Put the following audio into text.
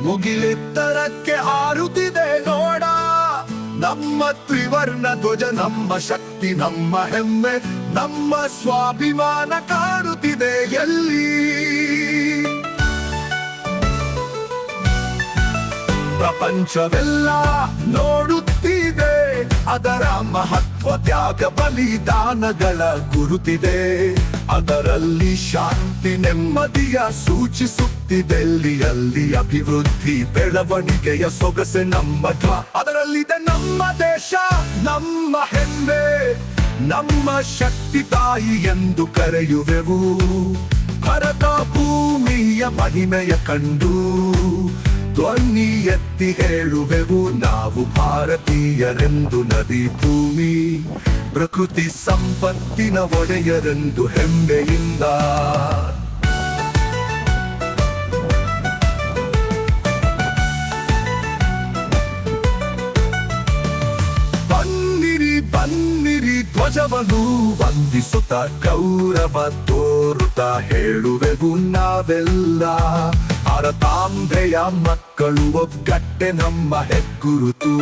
ಮುಗಿಲೆತ್ತರಕ್ಕೆ ಹಾರುತ್ತಿದೆ ನೋಡ ನಮ್ಮ ತ್ರಿವರ್ಣ ಧ್ವಜ, ನಮ್ಮ ಶಕ್ತಿ, ನಮ್ಮ ಹೆಮ್ಮೆ, ನಮ್ಮ ಸ್ವಾಭಿಮಾನ ಕಾಣುತ್ತಿದೆ ಎಲ್ಲಿ. ಪ್ರಪಂಚವೆಲ್ಲ ನೋಡುತ್ತಿದೆ, ಅದರ ಮಹತ್ವ, ತ್ಯಾಗ, ಬಲಿದಾನಗಳ ಗುರುತಿದೆ. ಅದರಲ್ಲಿ ಶಾಂತಿ, ನೆಮ್ಮದಿಯ ಸೂಚಿಸುತ್ತಿದೆ. ಅಲ್ಲಿ ಅಭಿವೃದ್ಧಿ, ಬೆಳವಣಿಗೆಯ ಸೊಗಸೆ ನಮ್ಮ ಅದರಲ್ಲಿದೆ ನಮ್ಮ ದೇಶ, ನಮ್ಮ ಹೆಮ್ಮೆ, ನಮ್ಮ ಶಕ್ತಿ ತಾಯಿ ಎಂದು ಕರೆಯುವೆವು. ಭರತ ಭೂಮಿಯ ಮಹಿಮೆಯ ಕಂಡು ಧ್ವನಿ ಎತ್ತಿ ಹೇಳುವೆವು ನಾವು ಭಾರತೀಯರೆಂದು. ನದಿ, ಭೂಮಿ, ಪ್ರಕೃತಿ ಸಂಪತ್ತಿನ ಒಡೆಯರೆಂದು ಹೆಮ್ಮೆಯಿಂದ. ಬನ್ನಿರಿ ಬನ್ನಿರಿ ಧ್ವಜವನ್ನು ವಂದಿಸುತ್ತ, ಗೌರವ ತೋರುತ್ತಾ ಹೇಳುವೆವು ನಾವೆಲ್ಲ. ಭಾರತಾಂಬೆಯ ಮಕ್ಕಳು, ಒಗ್ಗಟ್ಟೆ ನಮ್ಮ ಹೆಗ್ಗುರುತು.